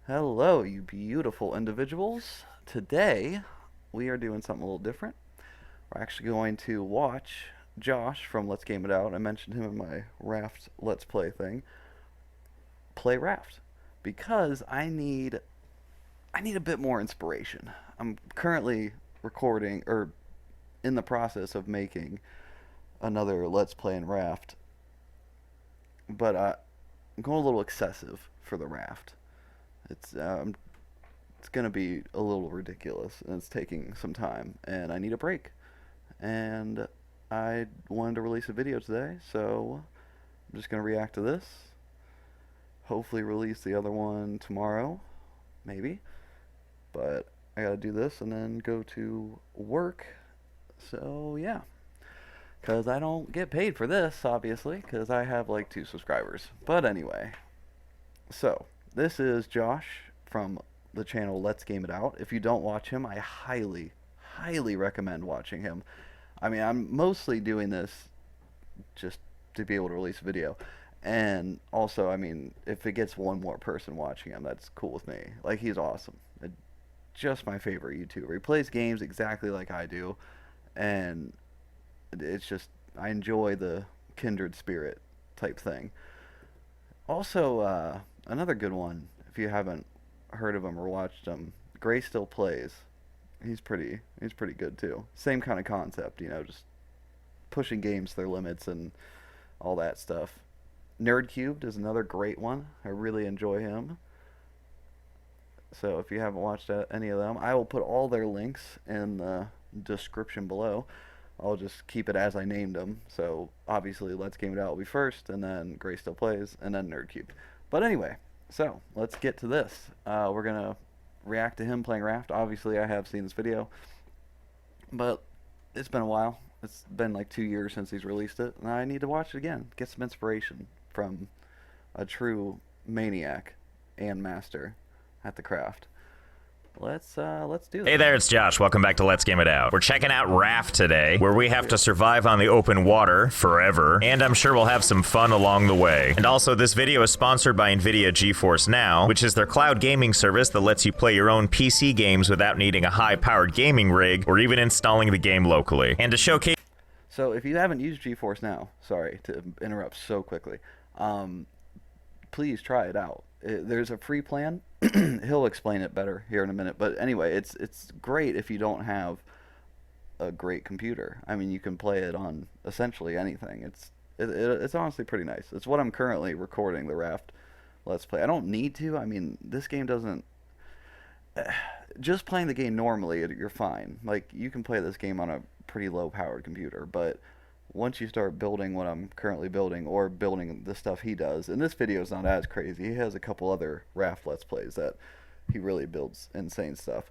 Hello, you beautiful individuals. Today, we are doing something a little different. We're actually going to watch Josh from Let's Game It Out. I mentioned him in my Raft Let's Play thing. Play Raft because I need a bit more inspiration. I'm currently recording or in the process of making another Let's Play in Raft, but I'm going a little excessive for the Raft. It's gonna be a little ridiculous, and it's taking some time, and I need a break. And I wanted to release a video today, so I'm just gonna react to this. Hopefully, release the other one tomorrow, maybe. But I gotta do this and then go to work. So yeah, because I don't get paid for this, obviously, because I have like 2 subscribers. But anyway, so this is Josh from the channel Let's Game It Out. If you don't watch him, I highly recommend watching him. I mean, I'm mostly doing this just to be able to release a video. And also, I mean, if it gets one more person watching him, that's cool with me. Like, he's awesome. Just my favorite YouTuber. He plays games exactly like I do. And it's just, I enjoy the kindred spirit type thing. Also, another good one, if you haven't heard of him or watched him, Gray Still Plays. He's pretty good too. Same kind of concept, just pushing games to their limits and all that stuff. Nerd Cubed is another great one. I really enjoy him. So if you haven't watched any of them, I will put all their links in the description below. I'll just keep it as I named them. So obviously, Let's Game It Out will be first, and then Gray Still Plays, and then Nerdcube. But anyway, so let's get to this. We're gonna react to him playing Raft. Obviously, I have seen this video, but it's been a while. It's been like 2 years since he's released it, and I need to watch it again. Get some inspiration from a true maniac and master at the craft. Let's do this. Hey there, it's Josh. Welcome back to Let's Game It Out. We're checking out Raft today, where we have to survive on the open water forever, and I'm sure we'll have some fun along the way. And also, this video is sponsored by Nvidia GeForce Now, which is their cloud gaming service that lets you play your own PC games without needing a high-powered gaming rig or even installing the game locally. And to showcase... So, if you haven't used GeForce Now, sorry to interrupt so quickly, please try it out. There's a free plan. He'll explain it better here in a minute. But anyway, it's great if you don't have a great computer. I mean, you can play it on essentially anything. It's honestly pretty nice. It's what I'm currently recording, the Raft Let's Play. I don't need to. I mean, this game doesn't... Just playing the game normally, you're fine. Like, you can play this game on a pretty low-powered computer, but once you start building what I'm currently building, or building the stuff he does, and this video is not as crazy. He has a couple other Raft Let's Plays that he really builds insane stuff.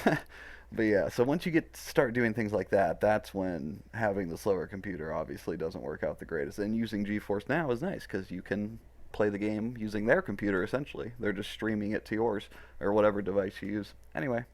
But yeah, so once you start doing things like that, that's when having the slower computer obviously doesn't work out the greatest. And using GeForce Now is nice, because you can play the game using their computer, essentially. They're just streaming it to yours, or whatever device you use. Anyway.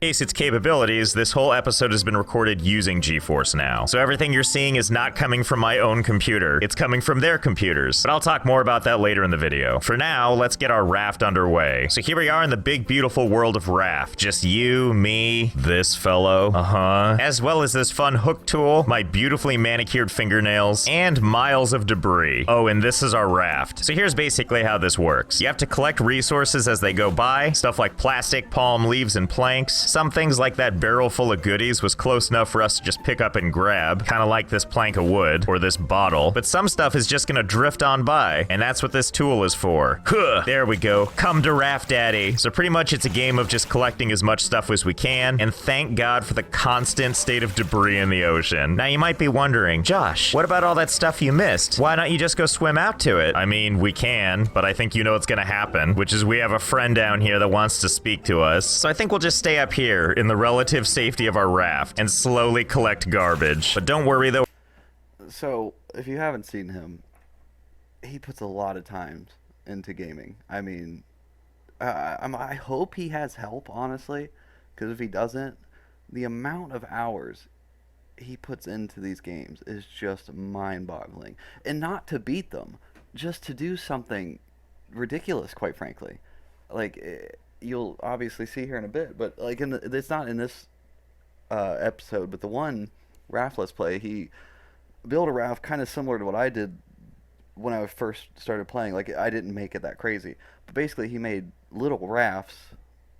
its capabilities, this whole episode has been recorded using GeForce Now. So everything you're seeing is not coming from my own computer. It's coming from their computers. But I'll talk more about that later in the video. For now, let's get our raft underway. So here we are in the big, beautiful world of Raft. Just you, me, this fellow, as well as this fun hook tool, my beautifully manicured fingernails, and miles of debris. Oh, and this is our raft. So here's basically how this works. You have to collect resources as they go by, stuff like plastic, palm leaves, and planks. Some things like that barrel full of goodies was close enough for us to just pick up and grab, kind of like this plank of wood, or this bottle, but some stuff is just gonna drift on by, and that's what this tool is for. Huh, there we go. Come to Raft Daddy. So pretty much it's a game of just collecting as much stuff as we can, and thank God for the constant state of debris in the ocean. Now you might be wondering, Josh, what about all that stuff you missed? Why don't you just go swim out to it? I mean, we can, but I think you know what's gonna happen, which is we have a friend down here that wants to speak to us, so I think we'll just stay up here in the relative safety of our raft and slowly collect garbage. But don't worry though. So, if you haven't seen him, he puts a lot of time into gaming. I mean, I hope he has help, honestly, because if he doesn't, the amount of hours he puts into these games is just mind-boggling. And not to beat them, just to do something ridiculous, quite frankly. like you'll obviously see here in a bit, but like it's not in this episode, but the one Raft Let's Play, he built a raft kind of similar to what I did when I first started playing. Like I didn't make it that crazy, but basically he made little rafts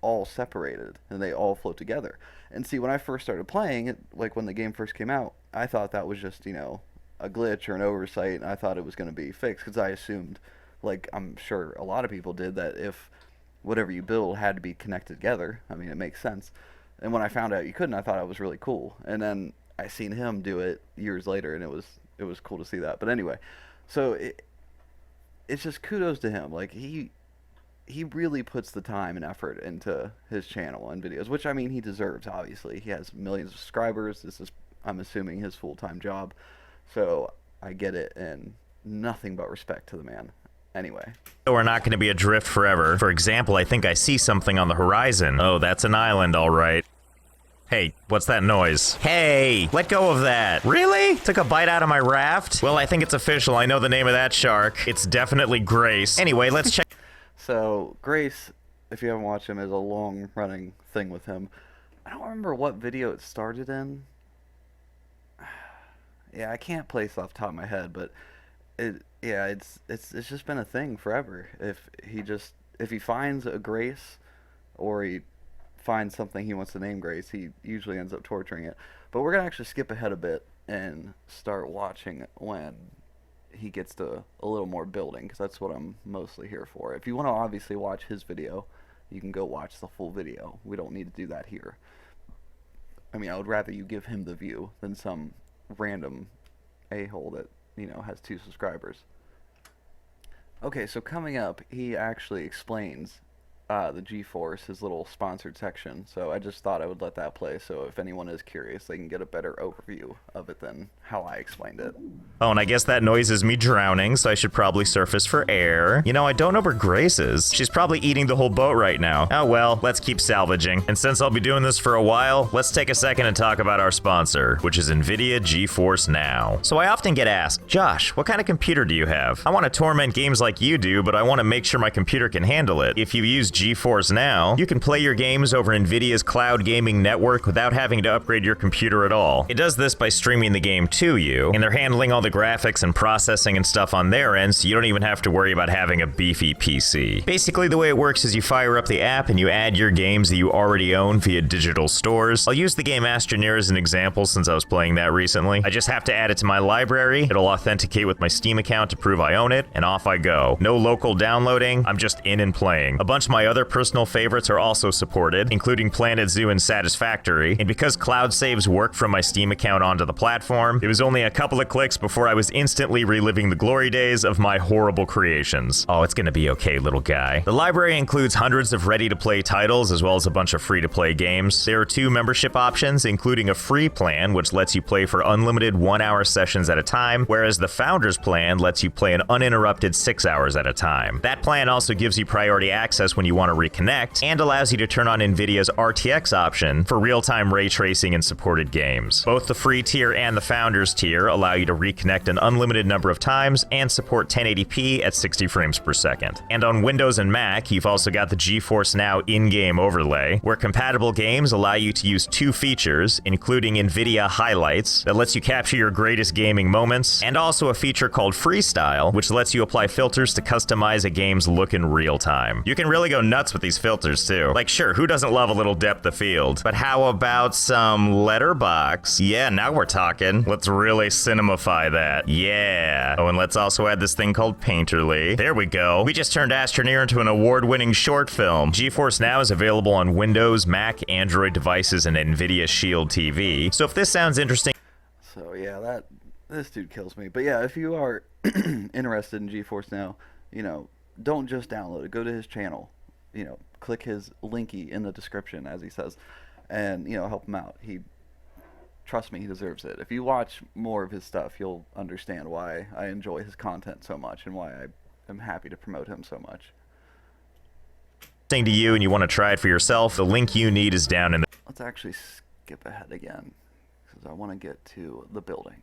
all separated and they all float together. And see, when I first started playing it, like when the game first came out, I thought that was just, a glitch or an oversight, and I thought it was going to be fixed because I assumed, like I'm sure a lot of people did, that if whatever you build had to be connected together, I mean, it makes sense. And when I found out you couldn't, I thought it was really cool. And then I seen him do it years later, and it was cool to see that. But anyway, so it's just kudos to him. Like he really puts the time and effort into his channel and videos, which I mean he deserves. Obviously, he has millions of subscribers. This is, I'm assuming, his full-time job. So I get it, and nothing but respect to the man. Anyway. We're not going to be adrift forever. For example, I think I see something on the horizon. Oh, that's an island, all right. Hey, what's that noise? Hey, let go of that. Really? Took a bite out of my raft? Well, I think it's official. I know the name of that shark. It's definitely Grace. Anyway, let's check. So Grace, if you haven't watched him, is a long-running thing with him. I don't remember what video it started in. Yeah, I can't place off the top of my head, but it's just been a thing forever. If he finds a Grace, or he finds something he wants to name Grace, he usually ends up torturing it. But we're gonna actually skip ahead a bit and start watching when he gets to a little more building, because that's what I'm mostly here for. If you want to obviously watch his video, you can go watch the full video. We don't need to do that here. I mean, I would rather you give him the view than some random a-hole that, has 2 subscribers. Okay, so coming up, he actually explains the GeForce, his little sponsored section. So I just thought I would let that play, so if anyone is curious, they can get a better overview of it than how I explained it. Oh, and I guess that noise is me drowning, so I should probably surface for air. I don't know where Grace is. She's probably eating the whole boat right now. Oh well, let's keep salvaging. And since I'll be doing this for a while, let's take a second and talk about our sponsor, which is Nvidia GeForce Now. So I often get asked, Josh, what kind of computer do you have? I want to torment games like you do, but I want to make sure my computer can handle it. If you use GeForce Now, you can play your games over Nvidia's cloud gaming network without having to upgrade your computer at all. It does this by streaming the game to you, and they're handling all the graphics and processing and stuff on their end, so you don't even have to worry about having a beefy PC. Basically, the way it works is you fire up the app and you add your games that you already own via digital stores. I'll use the game Astroneer as an example since I was playing that recently. I just have to add it to my library, it'll authenticate with my Steam account to prove I own it, and off I go. No local downloading, I'm just in and playing. A bunch of my other personal favorites are also supported, including Planet Zoo and Satisfactory, and because cloud saves work from my Steam account onto the platform, it was only a couple of clicks before I was instantly reliving the glory days of my horrible creations. Oh, it's gonna be okay, little guy. The library includes hundreds of ready-to-play titles as well as a bunch of free-to-play games. There are 2 membership options, including a free plan, which lets you play for unlimited 1-hour sessions at a time, whereas the Founders plan lets you play an uninterrupted 6 hours at a time. That plan also gives you priority access when you want to reconnect, and allows you to turn on Nvidia's RTX option for real-time ray tracing and supported games. Both the free tier and the Founders tier allow you to reconnect an unlimited number of times and support 1080p at 60 frames per second. And on Windows and Mac, you've also got the GeForce Now in-game overlay, where compatible games allow you to use 2 features, including Nvidia Highlights, that lets you capture your greatest gaming moments, and also a feature called Freestyle, which lets you apply filters to customize a game's look in real time. You can really go nuts with these filters too. Like sure, who doesn't love a little depth of field? But how about some letterbox? Yeah, now we're talking. Let's really cinemify that. Yeah. Oh, and let's also add this thing called Painterly. There we go. We just turned Astroneer into an award-winning short film. GeForce Now is available on Windows, Mac, Android devices, and Nvidia Shield TV. So if this sounds interesting... So yeah, this dude kills me. But yeah, if you are interested in GeForce Now, don't just download it. Go to his channel. Click his linky in the description, as he says, and help him out. Trust me, he deserves it. If you watch more of his stuff, you'll understand why I enjoy his content so much and why I am happy to promote him so much. To you and you want to try it for yourself, the link you need is down in the... Let's actually skip ahead again, because I want to get to the building.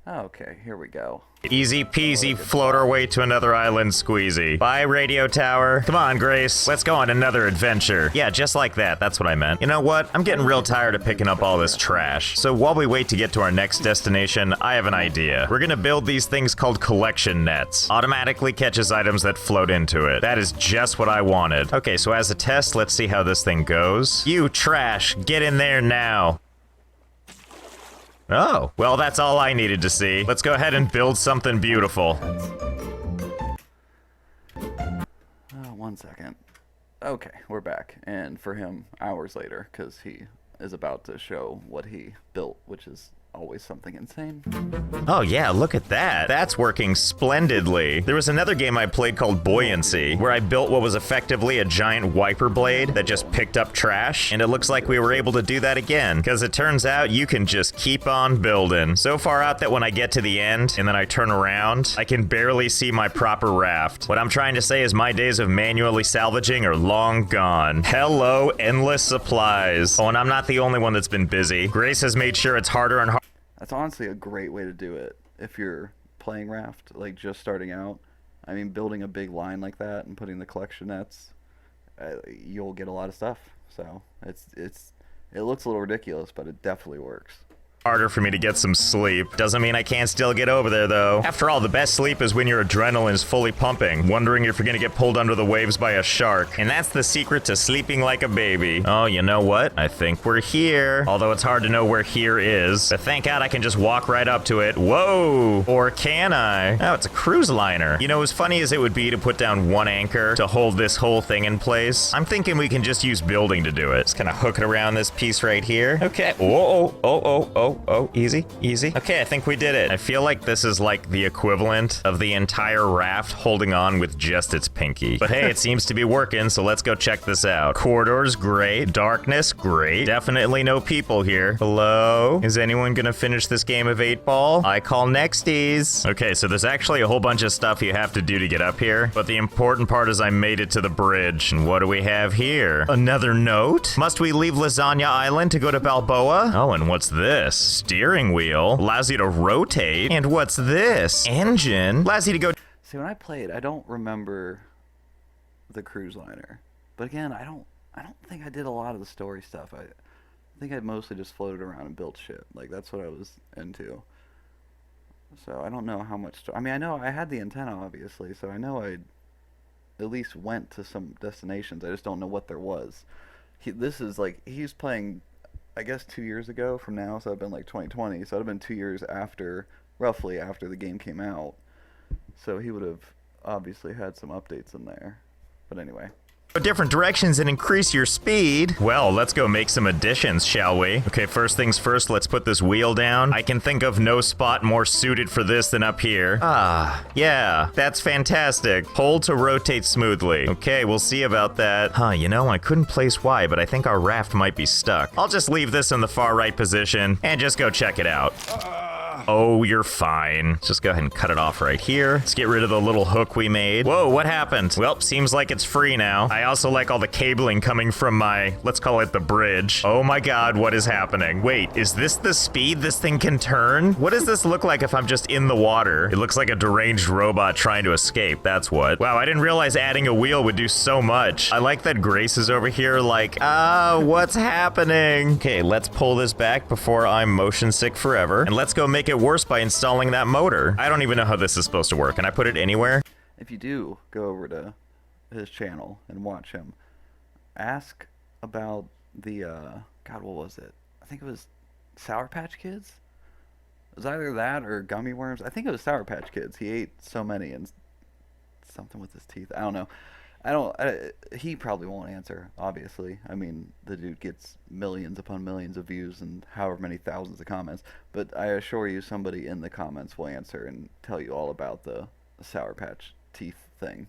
Okay, here we go. Easy peasy, float our way to another island squeezy. Bye, radio tower. Come on, Grace. Let's go on another adventure. Yeah, just like that. That's what I meant. You know what? I'm getting real tired of picking up all this trash. So while we wait to get to our next destination, I have an idea. We're gonna build these things called collection nets. Automatically catches items that float into it. That is just what I wanted. Okay, so as a test, let's see how this thing goes. You trash, get in there now. Oh, well, that's all I needed to see. Let's go ahead and build something beautiful. Oh, 1 second. Okay, we're back. And for him, hours later, because he is about to show what he built, which is always something insane. Oh yeah, look at that. That's working splendidly. There was another game I played called Buoyancy, where I built what was effectively a giant wiper blade that just picked up trash, and it looks like we were able to do that again, because it turns out you can just keep on building. So far out that when I get to the end, and then I turn around, I can barely see my proper raft. What I'm trying to say is my days of manually salvaging are long gone. Hello, endless supplies. Oh, and I'm not the only one that's been busy. Grace has made sure it's harder and harder. That's honestly a great way to do it if you're playing Raft, like just starting out. I mean, building a big line like that and putting the collection nets, you'll get a lot of stuff. So it looks a little ridiculous, but it definitely works. Harder for me to get some sleep. Doesn't mean I can't still get over there, though. After all, the best sleep is when your adrenaline is fully pumping, wondering if you're gonna get pulled under the waves by a shark. And that's the secret to sleeping like a baby. Oh, you know what? I think we're here. Although it's hard to know where here is. But thank God I can just walk right up to it. Whoa! Or can I? Oh, it's a cruise liner. You know, as funny as it would be to put down one anchor to hold this whole thing in place, I'm thinking we can just use building to do it. Just kind of hook it around this piece right here. Okay. Oh, easy, easy. Okay, I think we did it. I feel like this is like the equivalent of the entire raft holding on with just its pinky. But hey, it seems to be working, so let's go check this out. Corridors, great. Darkness, great. Definitely no people here. Hello? Is anyone gonna finish this game of 8-ball? I call nexties. Okay, so there's actually a whole bunch of stuff you have to do to get up here, but the important part is I made it to the bridge. And what do we have here? Another note? Must we leave Lasagna Island to go to Balboa? Oh, and what's this? Steering wheel allows you to rotate. And what's this? Engine allows you to go. See, when I played, I don't remember the cruise liner. But again, I don't think I did a lot of the story stuff. I think I mostly just floated around and built shit. Like that's what I was into. So I don't know how much. I mean, I know I had the antenna obviously, so I know I at least went to some destinations. I just don't know what there was. This is like he's playing, I guess 2 years ago from now, so I've been like 2020, so it'd have been 2 years after, roughly after the game came out. So he would have obviously had some updates in there. But anyway. Different directions and increase your speed. Well, let's go make some additions, shall we? Okay, first things first, let's put this wheel down. I can think of no spot more suited for this than up here. Ah, yeah, that's fantastic. Hold to rotate smoothly. Okay, we'll see about that. Huh, you know, I couldn't place Y, but I think our raft might be stuck. I'll just leave this in the far right position and just go check it out. Oh, you're fine. Let's just go ahead and cut it off right here. Let's get rid of the little hook we made. Whoa, what happened? Well, seems like it's free now. I also like all the cabling coming from my, let's call it the bridge. Oh my God, what is happening? Wait, is this the speed this thing can turn? What does this look like if I'm just in the water? It looks like a deranged robot trying to escape, that's what. Wow, I didn't realize adding a wheel would do so much. I like that Grace is over here like, what's happening? Okay, let's pull this back before I'm motion sick forever. And let's go make it worse by installing that motor. I don't even know how this is supposed to work. Can I put it anywhere? If you do go over to his channel and watch him, ask about the God, what was it? I think it was Sour Patch Kids. It was either that or gummy worms. I think it was Sour Patch Kids. He ate so many and something with his teeth. I don't know. He probably won't answer, obviously. I mean, the dude gets millions upon millions of views and however many thousands of comments. But I assure you somebody in the comments will answer and tell you all about the Sour Patch teeth thing.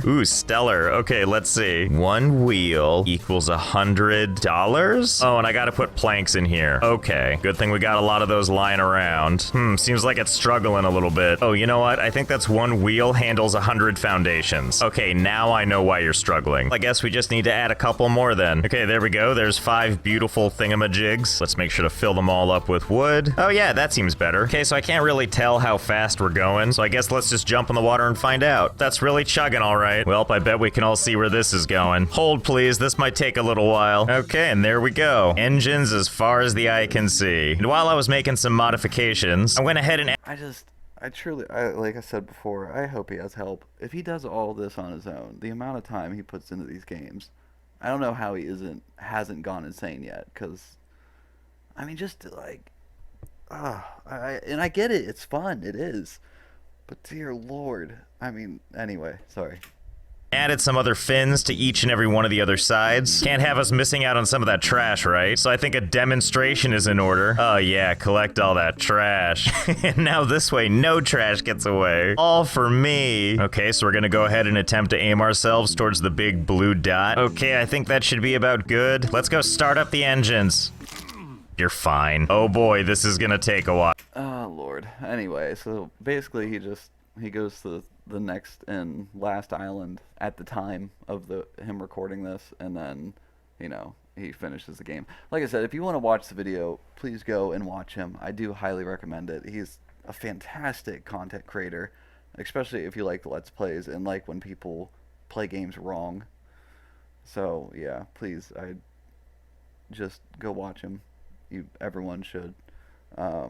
Ooh, stellar. Okay, let's see. One wheel equals $100. Oh, and I gotta put planks in here. Okay, good thing we got a lot of those lying around. Seems like it's struggling a little bit. Oh, you know what? I think that's one wheel handles 100 foundations. Okay, now I know why you're struggling. I guess we just need to add a couple more then. Okay, there we go. There's 5 beautiful thingamajigs. Let's make sure to fill them all up with wood. Oh yeah, that seems better. Okay, so I can't really tell how fast we're going, so I guess let's just jump in the water and find out. That's really chugging, all right. Well, I bet we can all see where this is going. Hold, please. This might take a little while. Okay, and there we go. Engines as far as the eye can see. And while I was making some modifications, I went ahead and... I truly, like I said before, I hope he has help. If he does all this on his own, the amount of time he puts into these games, I don't know how he hasn't gone insane yet. Because, I mean, just like, and I get it. It's fun. It is. But dear Lord, I mean, anyway, sorry. Added some other fins to each and every one of the other sides. Can't have us missing out on some of that trash, right? So I think a demonstration is in order. Oh yeah, collect all that trash. And now this way, no trash gets away. All for me. Okay, so we're gonna go ahead and attempt to aim ourselves towards the big blue dot. Okay, I think that should be about good. Let's go start up the engines. You're fine. Oh boy, this is gonna take a while. Oh Lord. Anyway, so basically he goes to the next and last island at the time of him recording this, and then, you know, he finishes the game. Like I said, if you want to watch the video, please go and watch him. I do highly recommend it. He's a fantastic content creator, especially if you like the Let's Plays and like when people play games wrong. So yeah, please, I just go watch him. Everyone should. I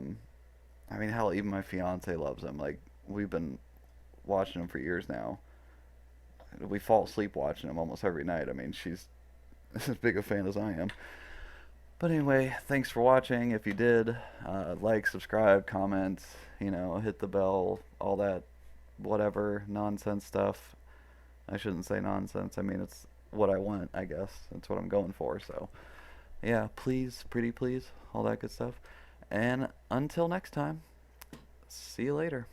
mean, hell, even my fiance loves him. Like, we've been watching him for years now. We fall asleep watching him almost every night. I mean, she's as big a fan as I am. But anyway, thanks for watching. If you did, like, subscribe, comment, you know, hit the bell, all that whatever nonsense stuff. I shouldn't say nonsense. I mean, it's what I want, I guess. That's what I'm going for. So, yeah, please, pretty please, all that good stuff. And until next time, see you later.